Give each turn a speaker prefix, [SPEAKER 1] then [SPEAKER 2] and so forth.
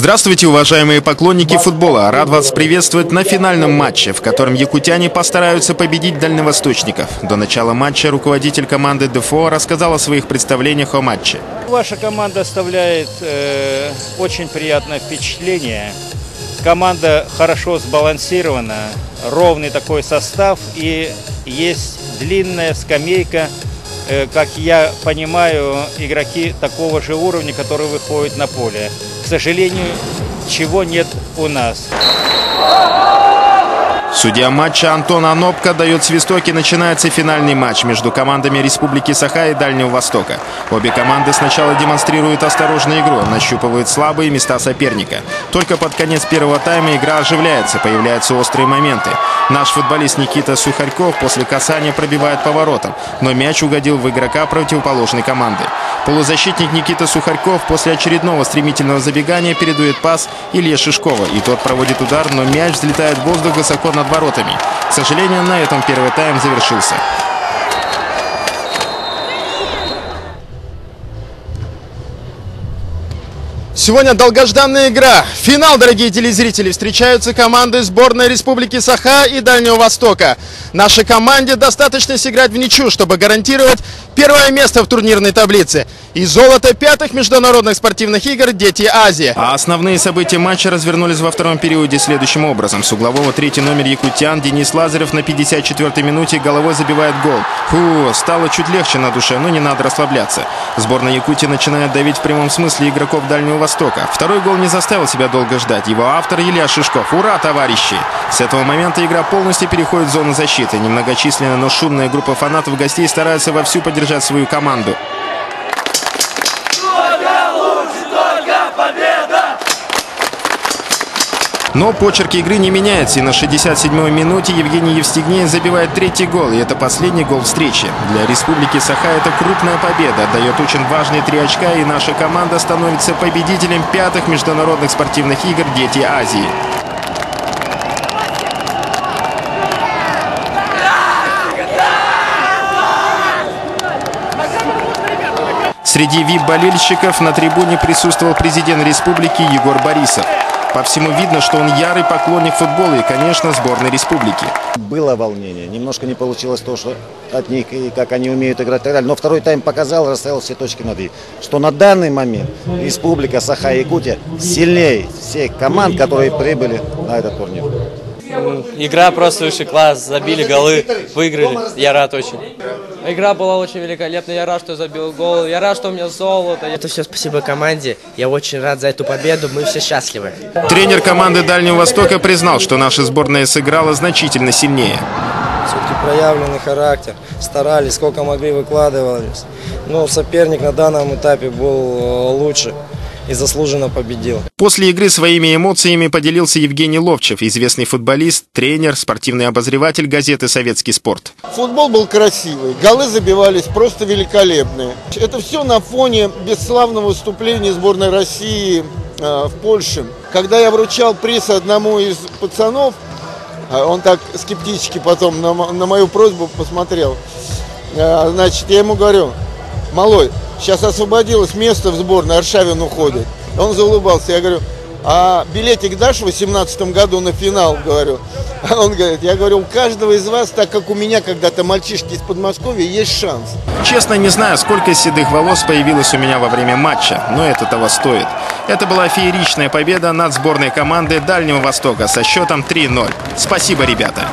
[SPEAKER 1] Здравствуйте, уважаемые поклонники футбола! Рад вас приветствовать на финальном матче, в котором якутяне постараются победить дальневосточников. До начала матча руководитель команды ДФО рассказал о своих представлениях о матче.
[SPEAKER 2] Ваша команда оставляет очень приятное впечатление. Команда хорошо сбалансирована, ровный такой состав и есть длинная скамейка. Как я понимаю, игроки такого же уровня, которые выходят на поле. К сожалению, чего нет у нас.
[SPEAKER 1] Судья матча Антон Анопко дает свисток, и начинается финальный матч между командами Республики Саха и Дальнего Востока. Обе команды сначала демонстрируют осторожную игру, нащупывают слабые места соперника. Только под конец первого тайма игра оживляется, появляются острые моменты. Наш футболист Никита Сухарьков после касания пробивает поворотом, но мяч угодил в игрока противоположной команды. Полузащитник Никита Сухарьков после очередного стремительного забегания передает пас Илье Шишкова, и тот проводит удар, но мяч взлетает в воздух высоко над воротами. К сожалению, на этом первый тайм завершился. Сегодня долгожданная игра. Финал, дорогие телезрители. Встречаются команды сборной Республики Саха и Дальнего Востока. Нашей команде достаточно сыграть в ничью, чтобы гарантировать первое место в турнирной таблице и золото пятых международных спортивных игр «Дети Азии». А основные события матча развернулись во втором периоде следующим образом. С углового третий номер якутян Денис Лазарев на 54-й минуте головой забивает гол. Стало чуть легче на душе, но не надо расслабляться. Сборная Якутии начинает давить в прямом смысле игроков Дальнего Востока. Второй гол не заставил себя долго ждать. Его автор Илья Шишков. Ура, товарищи! С этого момента игра полностью переходит в зону защиты. Немногочисленная, но шумная группа фанатов гостей старается вовсю поддержать свою команду. Но почерк игры не меняется, и на 67-й минуте Евгений Евстигнеев забивает третий гол, и это последний гол встречи. Для Республики Саха это крупная победа, дает очень важные 3 очка, и наша команда становится победителем пятых международных спортивных игр «Дети Азии». Среди ВИП-болельщиков на трибуне присутствовал президент республики Егор Борисов. По всему видно, что он ярый поклонник футбола и, конечно, сборной республики.
[SPEAKER 3] Было волнение. Немножко не получилось то, что от них и как они умеют играть и так далее. Но второй тайм показал, расставил все точки над «и». Что на данный момент Республика Саха и Якутия сильнее всех команд, которые прибыли на этот турнир.
[SPEAKER 4] Игра просто высший класс. Забили голы, выиграли. Я рад очень. Игра была очень великолепная. Я рад, что забил гол. Я рад, что у меня золото.
[SPEAKER 5] Это все спасибо команде. Я очень рад за эту победу. Мы все счастливы.
[SPEAKER 1] Тренер команды Дальнего Востока признал, что наша сборная сыграла значительно сильнее.
[SPEAKER 6] Все-таки проявленный характер. Старались, сколько могли, выкладывались. Но соперник на данном этапе был лучше и заслуженно победил.
[SPEAKER 1] После игры своими эмоциями поделился Евгений Ловчев, известный футболист, тренер, спортивный обозреватель газеты «Советский спорт».
[SPEAKER 7] Футбол был красивый, голы забивались просто великолепные. Это все на фоне бесславного выступления сборной России в Польше. Когда я вручал приз одному из пацанов, он так скептически потом на мою просьбу посмотрел. Значит, я ему говорю: малой, сейчас освободилось место в сборной, Аршавин уходит. Он заулыбался. Я говорю: а билетик дашь в 2018 году на финал? Говорю. А он говорит: я говорю, у каждого из вас, так как у меня когда-то мальчишки из Подмосковья, есть шанс.
[SPEAKER 1] Честно, не знаю, сколько седых волос появилось у меня во время матча, но это того стоит. Это была фееричная победа над сборной командой Дальнего Востока со счетом 3-0. Спасибо, ребята.